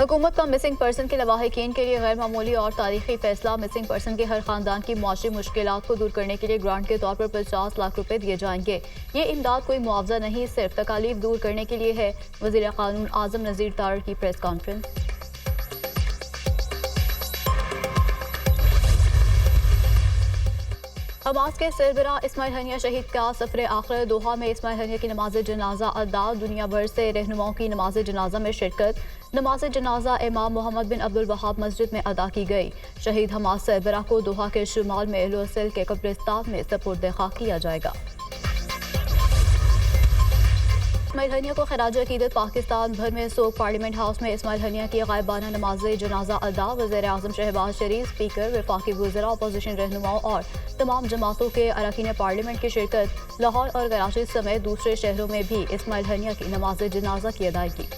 हुकूमत का missing person के लवाहिकीन के लिए गैर मामूली और तारीखी फैसला। मिसिंग पर्सन के हर खानदान की माशी मुश्किलात को दूर करने के लिए ग्रांट के तौर पर 50 लाख रुपए दिए जाएंगे। ये इमदाद कोई मुआवजा नहीं, सिर्फ तकालीफ दूर करने के लिए है। वज़ीर कानून आज़म नज़ीर तारड़ की प्रेस कॉन्फ्रेंस। हमास के सरबराह इस्माइल हनिया शहीद का सफर आखिर दोहा में इस्माइल हनिया की नमाज जनाजा अदा। दुनिया भर से रहनुमाओं की नमाज जनाजा में शिरकत। नमाज जनाजा इमाम मोहम्मद बिन अब्दुल वहाब मस्जिद में अदा की गई। शहीद हमास सरबराह को दोहा के शुमाल में लोसल के कब्रिस्तान में सपुर्द खाक किया जाएगा। इस्माइल हनिया को खराज अकीदत। पाकिस्तान भर में सोग पार्लियामेंट हाउस में इस्माइल हनिया की गायबाना नमाज जनाजा अदा। वज़ीर आज़म शहबाज शरीफ, स्पीकर, वफाकी वज़रा, अपोजिशन रहनुमाओं और तमाम जमातों के अरकान पार्लियामेंट की शिरकत। लाहौर और कराची समेत दूसरे शहरों में भी इस्माइल हनिया की नमाज जनाजा की अदायगी।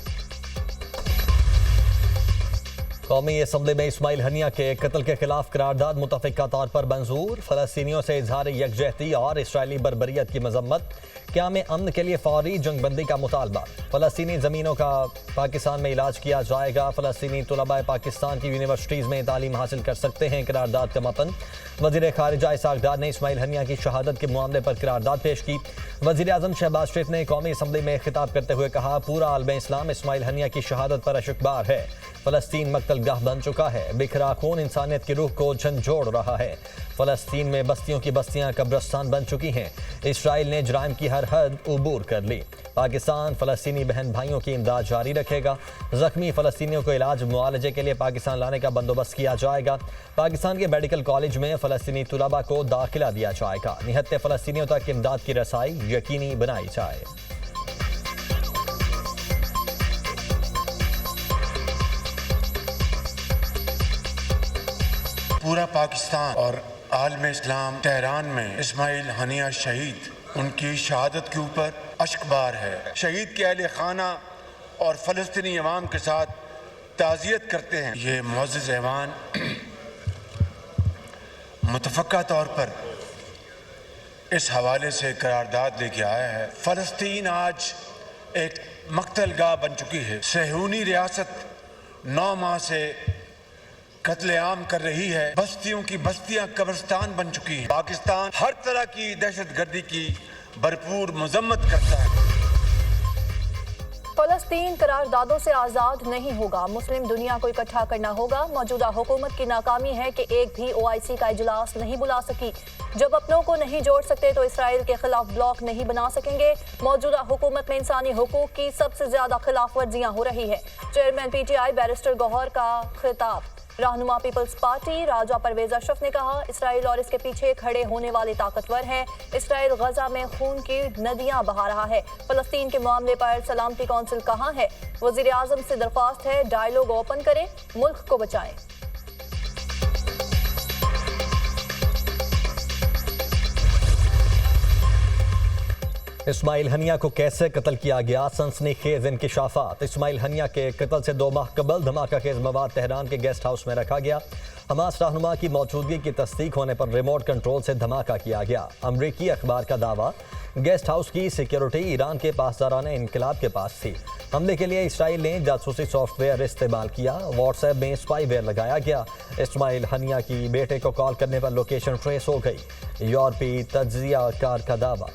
कौमी असम्बली में इस्माइल हनिया के कत्ल के खिलाफ करारदाद मुतफ़िका तौर पर मंजूर। फ़लस्तीनियों से इजहार यकजहती और इसराइली बर्बरियत की मजम्मत। क़याम अमन के लिए फौरी जंगबंदी का मुतालबा। फ़लस्तीनी ज़मीनों का पाकिस्तान में इलाज किया जाएगा। फ़लस्तीनी तुलबा पाकिस्तान की यूनिवर्सिटीज़ में तालीम हासिल कर सकते हैं। करारदाद का मतन। वज़ीर ख़ारिजा इसाक डार ने इस्माइल हनिया की शहादत के मामले पर करारदाद पेश की। वज़ीर आज़म शहबाज शरीफ ने कौमी असम्बली में खिताब करते हुए कहा, पूरा आलम इस्लाम इस्माइल हनिया की शहादत पर अशुकबार है। फ़लस्तीन मकतलगाह बन चुका है। बिखरा खून इंसानियत की रूह को झंझोड़ रहा है। फ़लस्तीन में बस्तियों की बस्तियां कब्रिस्तान बन चुकी हैं। इसराइल ने जुराइम की हर हद उबूर कर ली। पाकिस्तान फ़लस्तीनी बहन भाइयों की इमदाद जारी रखेगा। ज़ख्मी फ़लस्तीनियों को इलाज मुआलजे के लिए पाकिस्तान लाने का बंदोबस्त किया जाएगा। पाकिस्तान के मेडिकल कॉलेज में फ़लस्तीनी तुलबा को दाखिला दिया जाएगा। निहत्ते फ़लस्तीनियों तक इमदाद की रसाई यकीनी बनाई जाए। पूरा पाकिस्तान और आलम इस्लाम तेहरान में इस्माइल हनिया शहीद उनकी शहादत के ऊपर अश्कबार है। शहीद के अहले खाना और फ़लस्तीनी अवाम के साथ ताज़ियत करते हैं। ये मुअज़्ज़ज़ ऐवान मुतफ़क्का तौर पर इस हवाले से करारदाद लेके आया है। फ़लस्तीन आज एक मकतलगाह बन चुकी है। सहूनी रियासत 9 माह से कत्लेआम कर रही है। बस्तियों की बस्तियां कब्रिस्तान बन चुकी हैं। पाकिस्तान हर तरह की दहशतगर्दी की भरपूर मजम्मत करता है। फ़लस्तीन करारदादों से आज़ाद नहीं होगा। मुस्लिम दुनिया को इकट्ठा करना होगा। मौजूदा हुकूमत की नाकामी है कि एक भी OIC का इजलास नहीं बुला सकी। जब अपनों को नहीं जोड़ सकते तो इसराइल के खिलाफ ब्लॉक नहीं बना सकेंगे। मौजूदा हुकूमत में इंसानी हुकूक की सबसे ज्यादा खिलाफ वर्जियाँ हो रही है। चेयरमैन PTI बैरिस्टर गौहर का खिताब। रहनुमा पीपल्स पार्टी राजा परवेज अशरफ ने कहा, इसराइल और इसके पीछे खड़े होने वाले ताकतवर हैं। इसराइल गजा में खून की नदियां बहा रहा है। फ़लस्तीन के मामले पर सलामती कौंसिल कहाँ है? वज़ीर आज़म से दरख्वास्त है, डायलॉग ओपन करें, मुल्क को बचाएं। इस्माइल हनिया को कैसे कत्ल किया गया, सनसनीखेज इंकिशाफात। इस्माइल हनिया के कत्ल से 2 माह कबल धमाका खेज मवाद तेहरान के गेस्ट हाउस में रखा गया। हमास रहनुमा की मौजूदगी की तस्दीक होने पर रिमोट कंट्रोल से धमाका किया गया। अमरीकी अखबार का दावा, गेस्ट हाउस की सिक्योरिटी ईरान के पासदारान इनकलाब के पास थी। हमले के लिए इसराइल ने जासूसी सॉफ्टवेयर इस्तेमाल किया। व्हाट्सएप में स्पाईवेयर लगाया गया। इस्माइल हनिया की बेटे को कॉल करने पर लोकेशन ट्रेस हो गई। यूरोपी तज्जिया कार का दावा।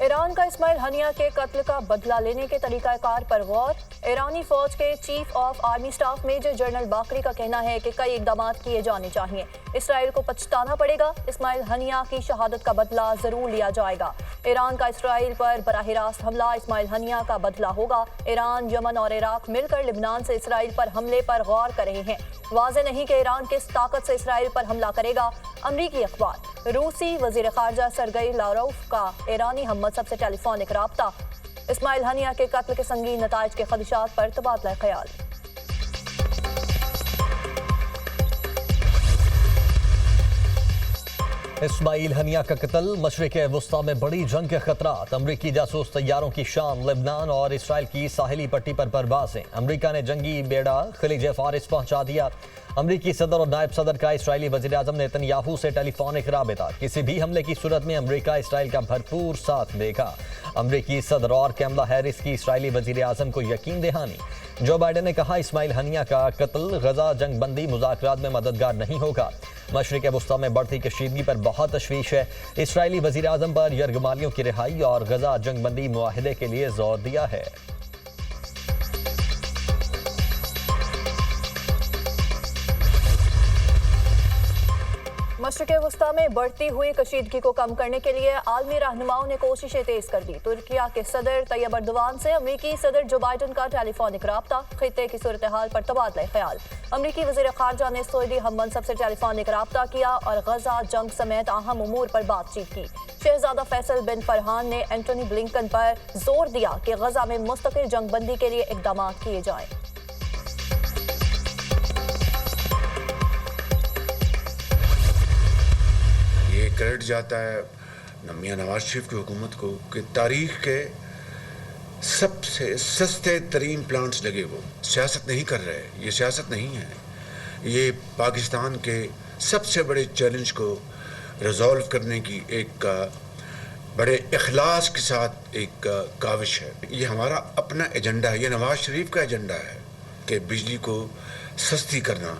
ईरान का इस्माइल हनिया के कत्ल का बदला लेने के तरीकाकार पर गौर। ईरानी फौज के chief of army staff major general Bagheri का कहना है कि कई इकदाम किए जाने चाहिए। इसराइल को पछताना पड़ेगा। इस्माइल हनिया की शहादत का बदला जरूर लिया जाएगा। ईरान का इसराइल पर बराह रास्त हमला इस्माइल हनिया का बदला होगा। ईरान, यमन और इराक मिलकर लिबनान से इसराइल पर हमले पर गौर कर रहे हैं। वाज़ेह नहीं कि ईरान किस ताकत से इसराइल पर हमला करेगा। अमरीकी अखबार। रूसी वज़ीर ख़ारजा सरगई लारोफ का ईरानी हममंसब से टेलीफोनिक राब्ता। इस्माइल हनिया के कत्ल के संगीन नताइज के खदशात पर तबादला ख्याल। इस्माइल हनिया का कत्ल, मशरिक वुस्ता में बड़ी जंग के खतरात। अमरीकी जासूस तैयारों की शाम, लेबनान और इसराइल की साहिली पट्टी पर परवाजें। अमरीका ने जंगी बेड़ा खलीज फारिस पहुंचा दिया। अमरीकी सदर और नायब सदर का इसराइली वज़ीर-ए-आज़म नेतन्याहू से टेलीफोनिक राबिता। किसी भी हमले की सूरत में अमरीका इसराइल का भरपूर साथ देगा। अमरीकी सदर और कैमला हैरिस की इसराइली वज़ीर-ए-आज़म को यकीन दहानी। जो बाइडेन ने कहा, इस्माइल हनिया का कत्ल गजा जंग बंदी मुज़ाकरात में मददगार नहीं होगा। मशरिक वुस्ता में बढ़ती कशीदगी पर बहुत तशवीश है। इसराइली वज़ीर-ए-आज़म पर यरगमालियों की रिहाई और गजा जंग बंदी मुआहिदे के लिए जोर दिया है। मशरिक़ वुस्ता में बढ़ती हुई कशीदगी को कम करने के लिए आलमी रहनुमाओं ने कोशिशें तेज कर दी। तुर्किया के सदर तैयब अर्दोआन से अमरीकी सदर जो बाइडन का टेलीफोनिक राब्ता, खित्ते की सूरत हाल पर तबादला ख्याल। अमरीकी वज़ीर ख़ारजा ने सऊदी हममनसब से टेलीफोनिक राब्ता किया और गजा जंग समेत अहम उमूर पर बातचीत की। शहजादा फैसल बिन फरहान ने एंटोनी ब्लिंकन पर जोर दिया कि गजा में मुस्तकिल जंग बंदी के लिए इक़दाम किए जाएं। ये क्रेडिट जाता है मियां नवाज शरीफ की हुकूमत को कि तारीख के सबसे सस्ते तरीन प्लांट्स लगे। वो सियासत नहीं कर रहे, ये सियासत नहीं है, ये पाकिस्तान के सबसे बड़े चैलेंज को रिजॉल्व करने की एक बड़े इखलास के साथ एक काविश है। ये हमारा अपना एजेंडा है, ये नवाज शरीफ का एजेंडा है कि बिजली को सस्ती करना।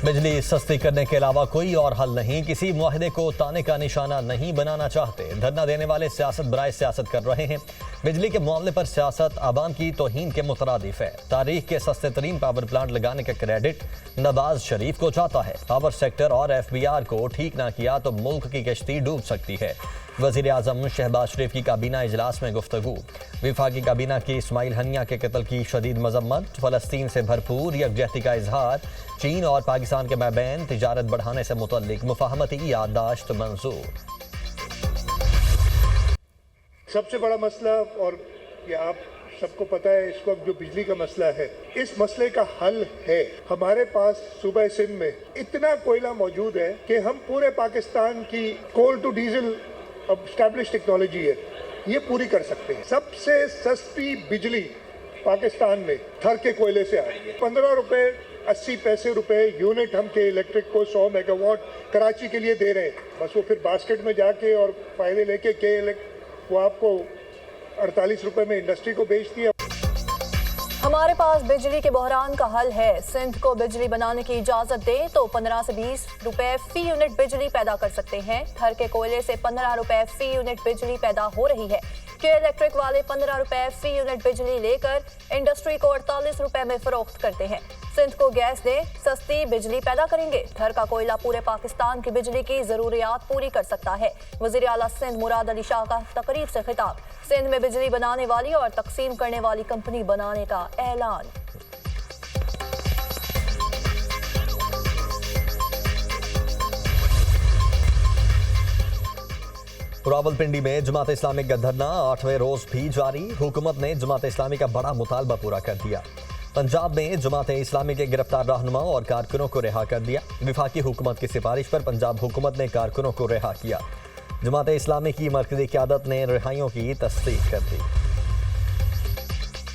बिजली सस्ती करने के अलावा कोई और हल नहीं। किसी मुआहिदे को ताने का निशाना नहीं बनाना चाहते। धरना देने वाले सियासत बराए सियासत कर रहे हैं। बिजली के मामले पर सियासत आवाम की तौहीन के मुतरादिफ है। तारीख के सस्ते तरीन पावर प्लांट लगाने का क्रेडिट नवाज शरीफ को जाता है। पावर सेक्टर और FBR को ठीक ना किया तो मुल्क की कश्ती डूब सकती है। वज़ीर-ए-आज़म शहबाज शरीफ की काबीना इजलास में गुफ्तगू। विफाकी काबीना की इस्माइल हनिया के कत्ल की शदीद मजम्मत। फ़लस्तीन से भरपूर यकजहती का इजहार। चीन और पाकिस्तान के माबैन तिजारत बढ़ाने से मुतल्लिक मुफाहमती याददाश्त मंजूर। सबसे बड़ा मसला, और ये आप सबको पता है, इस वक्त जो बिजली का मसला है, इस मसले का हल है। हमारे पास सूबा सिंध में इतना कोयला मौजूद है कि हम पूरे पाकिस्तान की कोल टू डीजल एस्टैब्लिश टेक्नोलॉजी है, ये पूरी कर सकते हैं। सबसे सस्ती बिजली पाकिस्तान में थर के कोयले से आ रही है। 15 रुपए 80 पैसे रुपए यूनिट हम के इलेक्ट्रिक को 100 मेगावाट कराची के लिए दे रहे हैं। बस वो फिर बास्केट में जाके और फायदे लेके वो आपको 48 रुपए में इंडस्ट्री को बेच दिया। हमारे पास बिजली के बहरान का हल है। सिंध को बिजली बनाने की इजाजत दे तो 15 से 20 रुपए फी यूनिट बिजली पैदा कर सकते हैं। थर के कोयले से 15 रुपए फी यूनिट बिजली पैदा हो रही है। के इलेक्ट्रिक वाले 15 रुपए फी यूनिट बिजली लेकर इंडस्ट्री को 48 रुपए में फरोख्त करते हैं। सिंध को गैस दे, सस्ती बिजली पैदा करेंगे। थर का कोयला पूरे पाकिस्तान की बिजली की जरूरियात पूरी कर सकता है। वज़ीर आला सिंध मुराद अली शाह का तकरीर से खिताब। सिंध में बिजली बनाने वाली और तकसीम करने वाली कंपनी बनाने का ऐलान। रावलपिंडी में जमात इस्लामी का धरना 8वें रोज भी जारी। हुकूमत ने जमात इस्लामी का बड़ा मुतालबा पूरा कर दिया। पंजाब में जमात इस्लामी के गिरफ्तार रहनुमाओं और कारकुनों को रिहा कर दिया। विफाकी हुकूमत की सिफारिश पर पंजाब हुकूमत ने कारकुनों को रिहा किया। जमात इस्लामी की मरकजी क़यादत ने रिहाइयों की तस्दीक कर दी।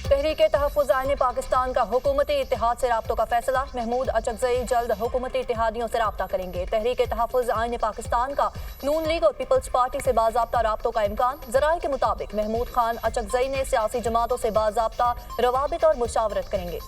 तहरीके तहफ़्फ़ुज़ आईन पाकिस्तान का हुकूमती इत्तेहाद से राब्तों का फैसला। महमूद अचकज़ई जल्द हुकूमती इत्तेहादियों से राब्ता करेंगे। तहरीके तहफ़्फ़ुज़ आईन पाकिस्तान का नून लीग और पीपल्स पार्टी से बाज़ाब्ता राब्तों का इम्कान। ज़राए के मुताबिक महमूद खान अचकज़ई ने सियासी जमातों से बाज़ाब्ता रवाबित और मुशावरत करेंगे।